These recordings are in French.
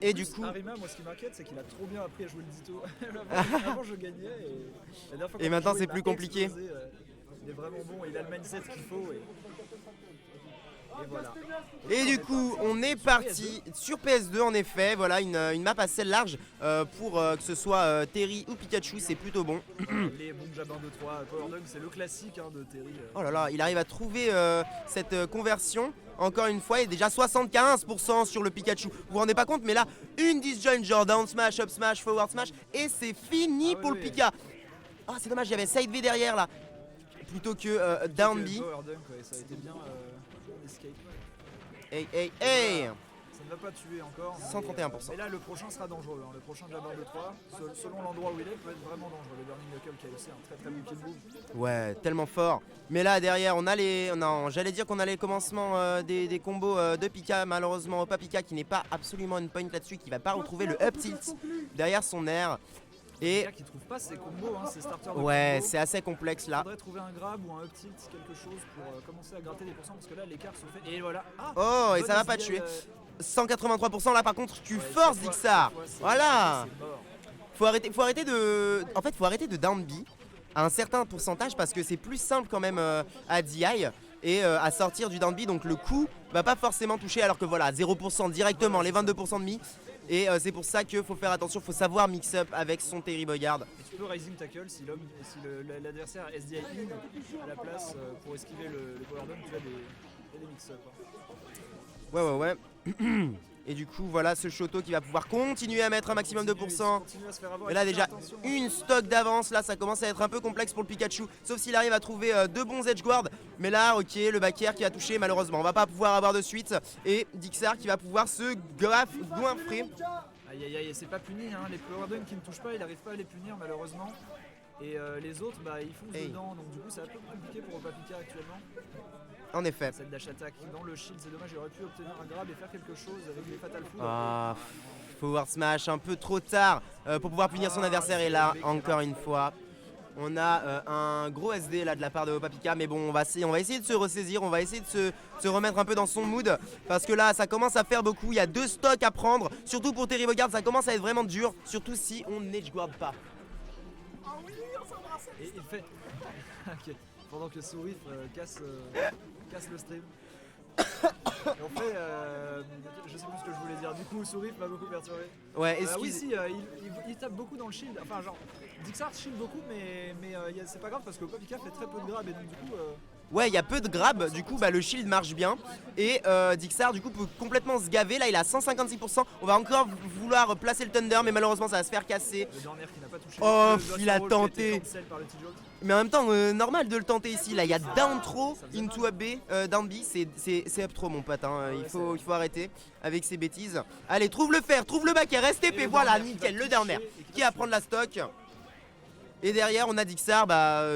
Et du coup... Arima, moi ce qui m'inquiète c'est qu'il a trop bien appris à jouer le Ditto. Avant je gagnais et la dernière fois Et qu'on maintenant, jouait, c'est il m'a plus compliqué. explosé, il est vraiment bon, il a le mindset qu'il faut et voilà. Et du coup, on est parti sur PS2 en effet. Voilà, une map assez large pour que ce soit Terry ou Pikachu, c'est plutôt bon. Les Boom Jabin 2-3, Power Dunk, c'est le classique de Terry. Oh là là, il arrive à trouver cette conversion. Encore une fois, il est déjà 75% sur le Pikachu. Vous vous rendez pas compte, mais là, une disjoint genre down smash, up smash, forward smash, et c'est fini pour le Pika. Ah, c'est dommage, il y avait side V derrière là, plutôt que down B. Power Dunk, ouais, ça a été bien escape. Hey, hey, hey! Ça ne va pas tuer encore. 131%. Mais là, le prochain sera dangereux. Le prochain Jabin 2-3, selon l'endroit où il est, peut être vraiment dangereux. Le Burning Knuckle qui a aussi un très très bon kill move. Ouais, tellement fort. Mais là, derrière, on a les... Non, j'allais dire qu'on a les commencements des combos de Pika. Malheureusement, Opa Pika qui n'est pas absolument une point là-dessus, qui va pas retrouver le up tilt derrière son air. Et qui trouve pas ses combos, ses starters de ouais, combos. c'est assez complexe là. Il faudrait trouver un grab ou un up tilt, quelque chose pour commencer à gratter des pourcents parce que là l'écart se fait. Et voilà. Ah, oh, et ça va pas tuer. 183% là par contre, tu forces Dixar. Voilà. Faut arrêter de. En fait, faut arrêter de down B à un certain pourcentage parce que c'est plus simple quand même à DI et à sortir du down B. Donc le coup va pas forcément toucher alors que voilà, 0% directement, les 22% de mi. Et c'est pour ça qu'il faut faire attention, faut savoir mix up avec son Terry Bogard. Et tu peux Rising Tackle si l'adversaire SDI in à la place pour esquiver le Power Dunk, tu as des mix up. Ouais. Et du coup, voilà ce Shoto qui va pouvoir continuer à mettre un maximum de pourcents. Et là, déjà, une stock d'avance. Là, ça commence à être un peu complexe pour le Pikachu. Sauf s'il arrive à trouver deux bons edge guards. Mais là, ok, le back air qui a touché, malheureusement. On va pas pouvoir avoir de suite. Et Dixar qui va pouvoir se goinfrer. Aïe aïe aïe, c'est pas puni. Les Power Dunk qui ne touchent pas, il n'arrive pas à les punir, malheureusement. Et les autres, ils foncent dedans. Donc, du coup, c'est un peu compliqué pour Opa Pika actuellement. En effet. Cette dash attack dans le shield, c'est dommage, il aurait pu obtenir un grab et faire quelque chose avec les Fatal Food. Ah, forward smash un peu trop tard pour pouvoir punir son adversaire. Et là, encore une fois, on a un gros SD là de la part de Opa Pika. Mais bon, on va essayer de se ressaisir, on va essayer de se remettre un peu dans son mood. Parce que là, ça commence à faire beaucoup. Il y a deux stocks à prendre. Surtout pour Terry Bogard, ça commence à être vraiment dur. Surtout si on n'edge guard pas. Et il fait. Ok. Pendant que Sourif casse le stream. Et on fait. Je sais plus ce que je voulais dire. Du coup, Sourif m'a beaucoup perturbé. Ouais, oui, si, il tape beaucoup dans le shield. Enfin, genre, Dixar shield beaucoup, mais c'est pas grave parce que Opa Pika fait très peu de grab et donc du coup. Ouais, il y a peu de grab, du coup le shield marche bien. Et Dixar du coup peut complètement se gaver. Là il a 156%. On va encore vouloir placer le Thunder, mais malheureusement ça va se faire casser. Le dernier qui n'a pas touché. Oh, il a tenté. Mais en même temps, normal de le tenter ici. Là il y a down throw into up B, down B, c'est up throw mon pote. Il faut arrêter avec ces bêtises. Allez, trouve le fer, trouve le back, reste épais. Voilà, nickel, le dernier qui va prendre la stock. Et derrière on a Dixar,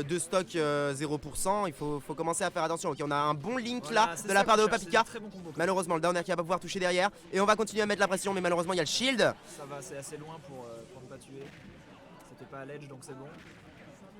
deux stocks 0%, il faut commencer à faire attention. Ok, on a un bon link là de la part de Opa Pika. Malheureusement le downer qui va pas pouvoir toucher derrière. Et on va continuer à mettre la pression, mais malheureusement il y a le shield. Ça va, c'est assez loin pour ne pas tuer. C'était pas à l'edge donc c'est bon.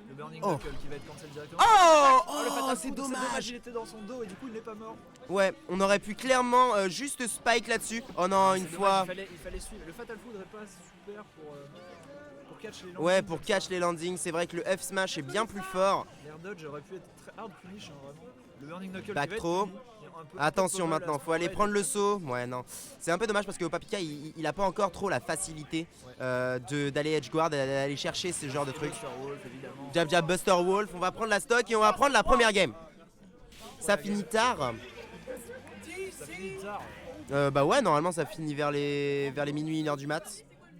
Le Burning Knuckle qui va être cancel directement. Oh, c'est dommage. Il était dans son dos et du coup il n'est pas mort. Ouais, on aurait pu clairement juste spike là-dessus. Oh non, une fois. Il fallait suivre. Le Fatal Food n'est pas super pour catch les landings. Ouais, pour catch les landings, c'est vrai que le F smash est bien plus fort. L'air dodge aurait pu être très hard punish vraiment. Le Burning Knuckle back throw. Attention maintenant, faut aller prendre le saut. Ouais, non. C'est un peu dommage parce que Opa Pika il a pas encore trop la facilité d'aller edge guard, d'aller chercher ce genre de trucs. Jab jab Buster Wolf, on va prendre la stock et on va prendre la première game. Ça finit tard. Ça finit tard. Bah ouais, normalement ça finit vers les minuit, 1h du mat.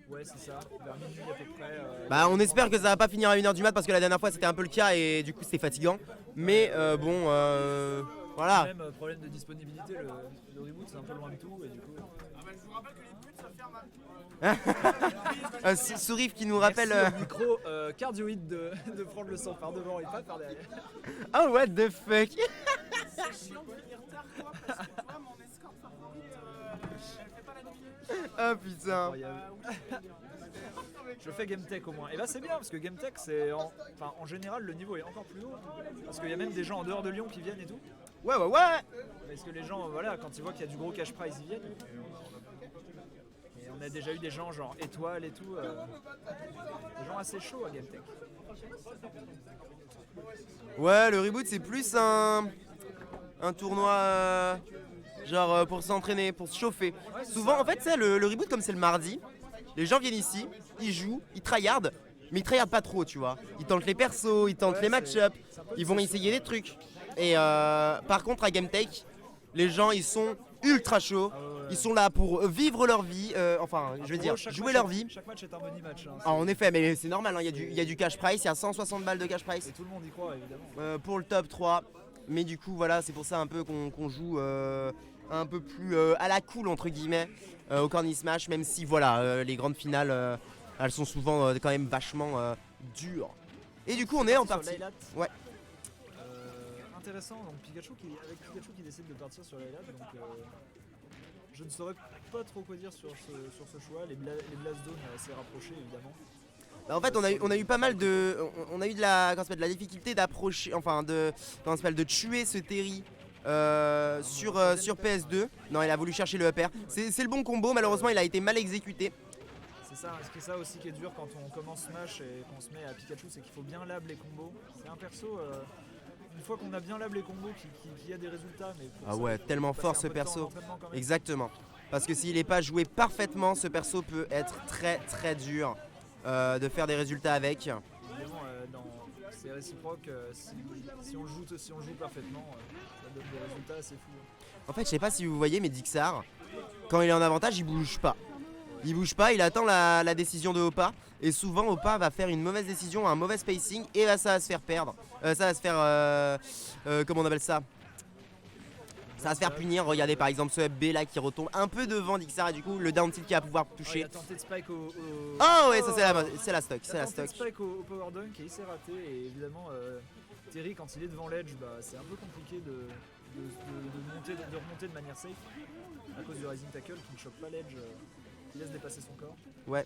Ouais, c'est ça, vers minuit à peu près. Bah on espère que ça va pas finir à 1h du mat parce que la dernière fois c'était un peu le cas et du coup c'était fatigant. Mais bon, voilà. Même problème de disponibilité, le reboot c'est un peu loin de tout et du coup. Je vous rappelle que le but ça fait mal. Sourif qui nous rappelle. Micro cardioïde de prendre le sang par devant et pas par derrière. Oh what the fuck. C'est chiant de venir tard quoi parce que toi mon escorte favorite elle fait pas la nuit. Oh putain. Je fais Game Tech au moins. Et là c'est bien parce que Game Tech c'est en général le niveau est encore plus haut. Parce qu'il y a même des gens en dehors de Lyon qui viennent et tout. Ouais. Parce que les gens, voilà, quand ils voient qu'il y a du gros cash prize, ils viennent. Et on a déjà eu des gens genre étoiles et tout, des gens assez chauds à GameTech. Ouais, le reboot c'est plus un tournoi genre pour s'entraîner, pour se chauffer. Ouais, c'est Souvent ça. en fait ça, le reboot comme c'est le mardi, les gens viennent ici, ils jouent, ils tryhardent, mais ils tryhardent pas trop, tu vois. Ils tentent les persos, ils tentent Ouais, les match-up, c'est un peu ils vont essayer des trucs. Et par contre à GameTech, les gens ils sont ultra chauds, Ah ouais. ils sont là pour vivre leur vie, enfin je veux Pour dire eux, chaque jouer match leur est- vie. Chaque match est un money match. Hein, Ah, en effet, mais c'est normal, hein, il y a du cash price, il y a 160 balles de cash price et tout le monde y croit évidemment. pour le top 3. Mais du coup, voilà, c'est pour ça un peu qu'on joue un peu plus à la cool, entre guillemets, au Corny Smash, même si, voilà, les grandes finales, elles sont souvent quand même vachement dures. Et du coup, on est en Sur partie. Laylat. Ouais. Intéressant, donc avec Pikachu qui décide de partir sur Laylat, donc je ne saurais pas trop quoi dire sur ce choix. Les Blast Zones assez rapprochés évidemment. Bah, en fait, on a eu pas mal de. On a eu de la, comment ça s'appelle, de la difficulté d'approcher, enfin, comment ça s'appelle, de tuer ce Terry. Sur PS2. Non, il a voulu chercher le upper. C'est le bon combo, malheureusement il a été mal exécuté. C'est ça aussi qui est dur quand on commence Smash et qu'on se met à Pikachu, c'est qu'il faut bien lab les combos. C'est un perso, une fois qu'on a bien lab les combos, qui a des résultats. Mais pour Ah ça, ouais, il faut tellement passer fort un ce peu de temps perso. d'entraînement quand même. Exactement. Parce que s'il n'est pas joué parfaitement, ce perso peut être très très dur de faire des résultats avec. Évidemment, c'est réciproque. Si on le joue parfaitement, ça donne des résultats assez fous. En fait, je sais pas si vous voyez, mais Dixar, quand il est en avantage, il bouge pas. Il bouge pas, il attend la décision de Oppa. Et souvent, Oppa va faire une mauvaise décision, un mauvais spacing, et là, ça va se faire perdre. Ça va se faire. Comment on appelle ça? Ça va se faire punir. Regardez par exemple ce FB là qui retombe un peu devant Dixar, et du coup, le down tilt qui va pouvoir Il toucher. a tenté de spike au. Oh ouais, ça c'est la stock. Il C'est a la tenté de stock. spike au Power Dunk et il s'est raté. Et évidemment, Terry, quand il est devant l'edge, bah, c'est un peu compliqué de remonter de manière safe à cause du Rising Tackle qui ne chope pas l'edge, qui laisse dépasser son corps. Ouais.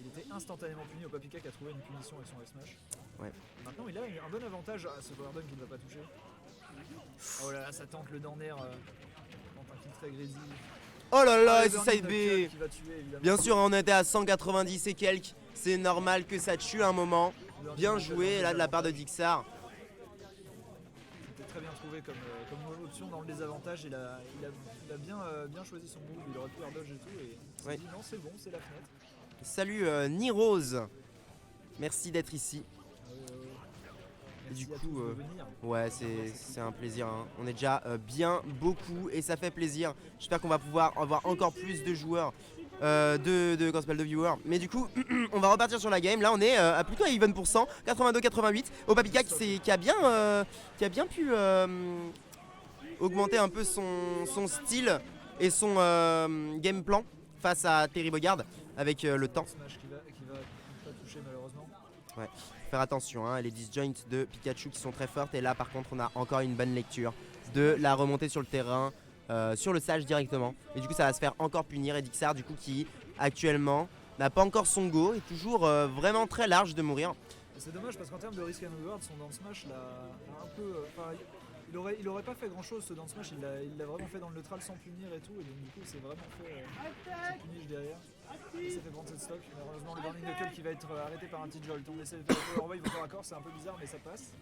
Il était instantanément puni au Papika qui a trouvé une punition avec son F-Smash. Ouais. Maintenant, il a un bon avantage à ce Power Dunk qu'il ne va pas toucher. Oh là là, ça tente le down air. Tente un kill très greedy. Oh là là, Ah, et le c'est Burning side B. Knuckle qui va tuer, évidemment. Bien sûr, on était à 190 et quelques. C'est normal que ça tue un moment. Burning Bien Knuckle joué dans là le de la part de désavantage. Dixar. C'était très bien trouvé comme option dans le désavantage. Il a bien choisi son move. Il aurait pu faire dodge et tout. Et il s'est Ouais. dit non, c'est bon, c'est la fenêtre. Salut Nirose. Merci d'être ici. Merci du à coup, tous de venir. Ouais, c'est un plaisir, hein. On est déjà bien beaucoup et ça fait plaisir. J'espère qu'on va pouvoir avoir encore plus de joueurs, de gospel de viewers. Mais du coup, on va repartir sur la game. Là, on est à plutôt à even %, 82-88. Au Papika qui a bien pu augmenter un peu son style et son game plan face à Terry Bogard avec le temps. Smash qui va pas toucher malheureusement. Faire attention, hein, les disjoints de Pikachu qui sont très fortes. Et là, par contre, on a encore une bonne lecture de la remontée sur le terrain, sur le sage directement. Et du coup, ça va se faire encore punir. Et Dixar, du coup, qui actuellement n'a pas encore son go, est toujours vraiment très large de mourir. Et c'est dommage parce qu'en termes de risk and reward, son down smash l'a un peu. Il aurait pas fait grand chose ce down smash. Il l'a vraiment fait dans le neutral sans punir et tout. Et donc du coup, c'est vraiment fait son punish derrière. Il s'est fait prendre cette stock. Malheureusement, le Burning Knuckle qui va être arrêté par un T-Jolt. On essaie de faire le Power Wave au corps à corps, c'est un peu bizarre, mais ça passe.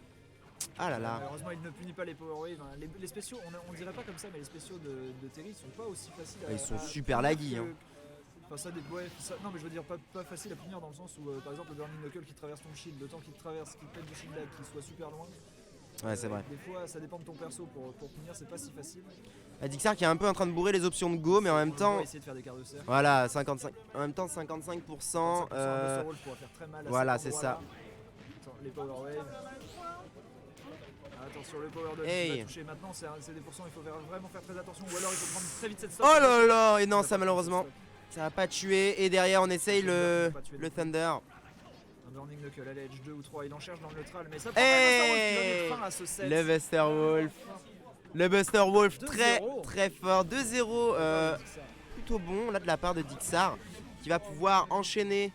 Ah là là. Malheureusement, il ne punit pas les Power Waves. Hein. Les spéciaux, on dirait pas comme ça, mais les spéciaux de Terry sont pas aussi faciles à. Ils sont super punir laggy, que- hein. Enfin, non, mais je veux dire, pas facile à punir dans le sens où, par exemple, le Burning Knuckle qui traverse ton shield, le temps qu'il traverse, qu'il pète du shield lag, qu'il soit super loin. Ouais, c'est vrai. Des fois, ça dépend de ton perso pour punir, c'est pas si facile. Dixar qui est un peu en train de bourrer les options de go, mais en même On temps. va essayer de faire des quarts de cercle. Voilà, 55. En même temps, 55%. 55% de Buster Roll pourra faire très mal à voilà, cet c'est endroit-là. ça. Attends, les Power Waves. Attention, le Power Dodge Hey. qui va toucher maintenant, c'est des pourcents, il faut vraiment faire très attention. Ou alors il faut prendre très vite cette stop. Oh là là. Et non, Il va ça pas prendre malheureusement, cette stop. ça va pas tuer. Et derrière, on essaye le Pas tuer le le Thunder. Un Burning Knuckle à l'edge 2 ou 3, il en cherche dans le neutral, mais ça Hey. va mettre fin à ce set. Le Buster Wolf. Le Buster Wolf 2-0. très très fort. 2-0 C'est ça. plutôt bon là de la part de Dixar qui va pouvoir enchaîner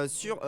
sur